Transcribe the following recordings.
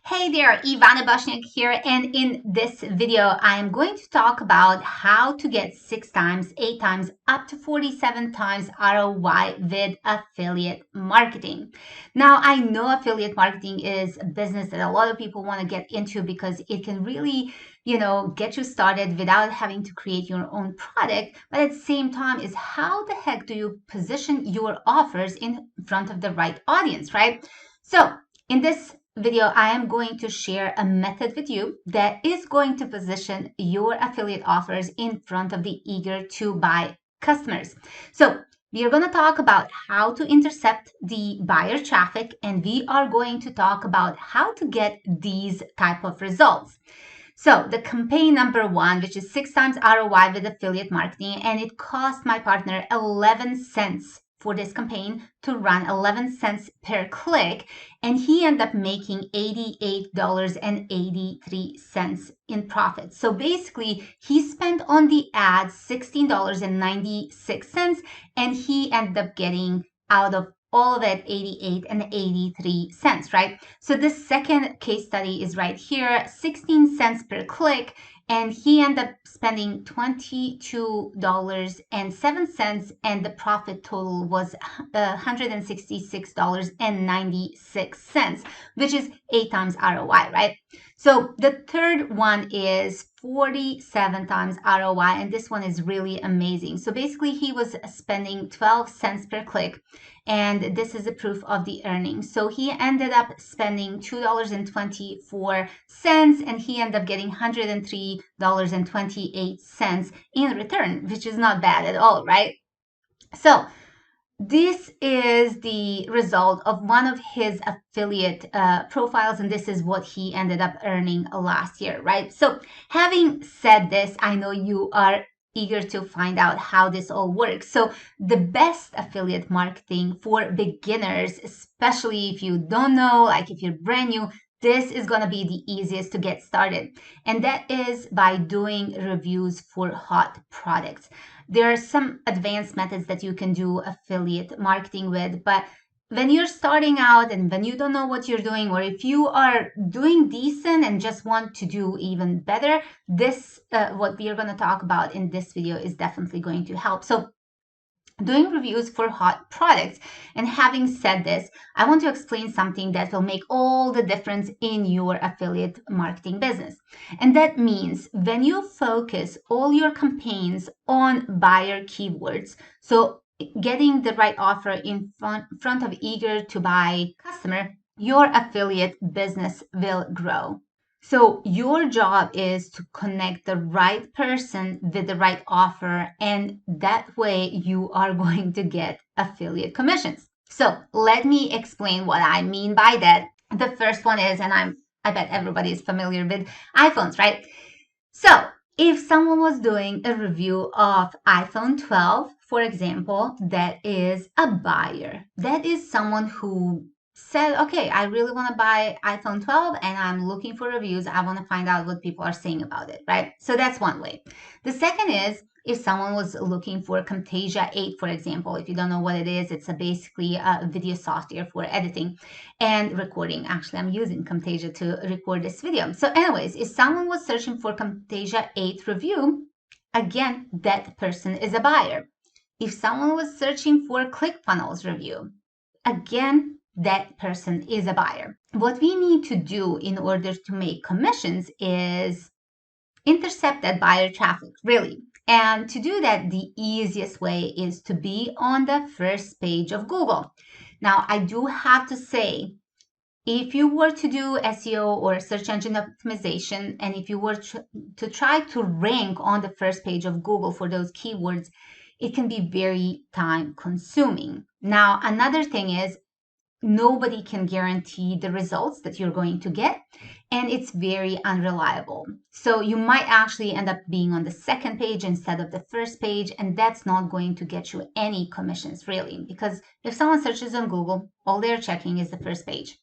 Hey there, Ivana Bashniak here, and in this video, I am going to talk about how to get 6 times, 8 times, up to 47 times ROI with affiliate marketing. Now, I know affiliate marketing is a business that a lot of people want to get into because it can really, get you started without having to create your own product. But at the same time, is how the heck do you position your offers in front of the right audience, right? So, in this video, I am going to share a method with you that is going to position your affiliate offers in front of the eager to buy customers. So we are going to talk about how to intercept the buyer traffic, and we are going to talk about how to get these type of results. So the campaign number one, which is 6 times ROI with affiliate marketing, and it cost my partner 11 cents for this campaign to run 11 cents per click, and he ended up making $88.83 in profit. So basically he spent on the ads $16.96, and he ended up getting out of all of it 88 and 83 cents, right? So the second case study is right here, 16 cents per click, and he ended up spending $22.07, and the profit total was $166.96, which is 8 times ROI, right? So the third one is 47 times ROI, and this one is really amazing. So basically he was spending 12 cents per click, and this is a proof of the earnings. So he ended up spending $2.24, and he ended up getting $103.28 in return, which is not bad at all, right? So this is the result of one of his affiliate profiles, and this is what he ended up earning last year, right? So having said this, I know you are eager to find out how this all works. So the best affiliate marketing for beginners, especially if you don't know, like if you're brand new, this is going to be the easiest to get started. And that is by doing reviews for hot products. There are some advanced methods that you can do affiliate marketing with, but when you're starting out and when you don't know what you're doing, or if you are doing decent and just want to do even better, this what we are going to talk about in this video is definitely going to help. So doing reviews for hot products. And having said this, I want to explain something that will make all the difference in your affiliate marketing business. And that means when you focus all your campaigns on buyer keywords, so getting the right offer in front of eager to buy customer, your affiliate business will grow. So your job is to connect the right person with the right offer, and that way you are going to get affiliate commissions. So let me explain what I mean by that. The first one is, and I bet everybody is familiar with iPhones, right? So if someone was doing a review of iPhone 12, for example, that is a buyer. That is someone who said, okay, I really want to buy iPhone 12 and I'm looking for reviews. I want to find out what people are saying about it, right? So that's one way. The second is if someone was looking for Camtasia 8, for example. If you don't know what it is, it's basically a video software for editing and recording. Actually, I'm using Camtasia to record this video. So anyways, if someone was searching for Camtasia 8 review, again, that person is a buyer. If someone was searching for ClickFunnels review, again, that person is a buyer. What we need to do in order to make commissions is intercept that buyer traffic, really. And to do that, the easiest way is to be on the first page of Google. Now, I do have to say, if you were to do SEO or search engine optimization, and if you were to try to rank on the first page of Google for those keywords, it can be very time consuming. Now, another thing is nobody can guarantee the results that you're going to get, and it's very unreliable. So you might actually end up being on the second page instead of the first page, and that's not going to get you any commissions, really, because if someone searches on Google, all they're checking is the first page.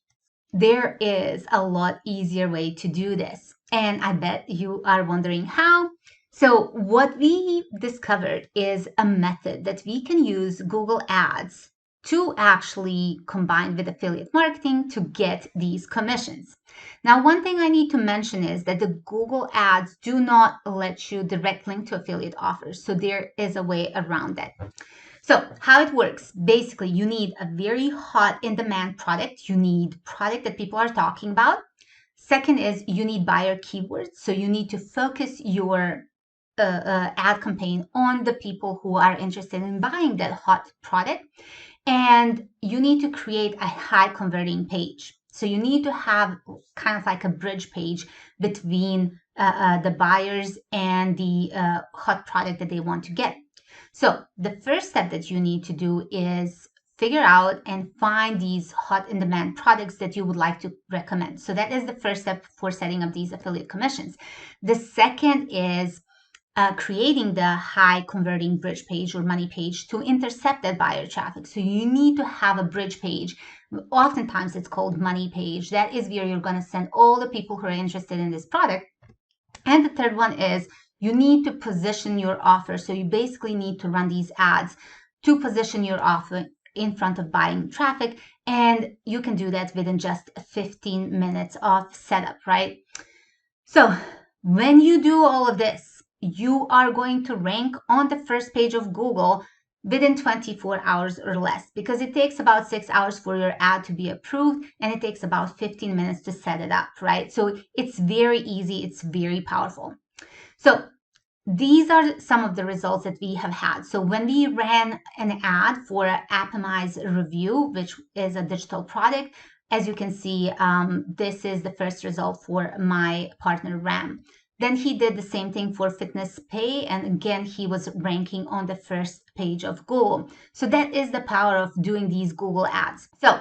There is a lot easier way to do this, and I bet you are wondering how. So what we discovered is a method that we can use Google Ads to actually combine with affiliate marketing to get these commissions. Now, one thing I need to mention is that the Google ads do not let you direct link to affiliate offers. So there is a way around that. So how it works, basically you need a very hot in demand product. You need product that people are talking about. Second is you need buyer keywords. So you need to focus your ad campaign on the people who are interested in buying that hot product. And you need to create a high converting page. So you need to have kind of like a bridge page between the buyers and the hot product that they want to get. So the first step that you need to do is figure out and find these hot in demand products that you would like to recommend. So that is the first step for setting up these affiliate commissions. The second is creating the high converting bridge page or money page to intercept that buyer traffic. So you need to have a bridge page. Oftentimes it's called money page. That is where you're going to send all the people who are interested in this product. And the third one is you need to position your offer. So you basically need to run these ads to position your offer in front of buying traffic. And you can do that within just 15 minutes of setup, right? So when you do all of this, you are going to rank on the first page of Google within 24 hours or less, because it takes about 6 hours for your ad to be approved and it takes about 15 minutes to set it up, right? So it's very easy, it's very powerful. So these are some of the results that we have had. So when we ran an ad for Appamize Review, which is a digital product, as you can see, this is the first result for my partner Ram. Then he did the same thing for Fitness Pay, and again, he was ranking on the first page of Google. So that is the power of doing these Google ads. So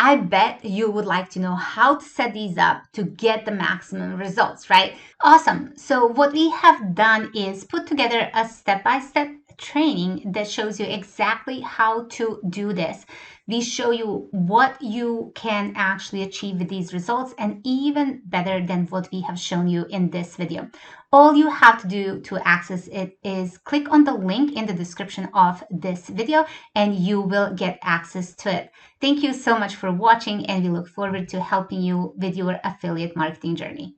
I bet you would like to know how to set these up to get the maximum results, right? Awesome. So what we have done is put together a step-by-step training that shows you exactly how to do this. We show you what you can actually achieve with these results, and even better than what we have shown you in this video. All you have to do to access it is click on the link in the description of this video and you will get access to it. Thank you so much for watching, and we look forward to helping you with your affiliate marketing journey.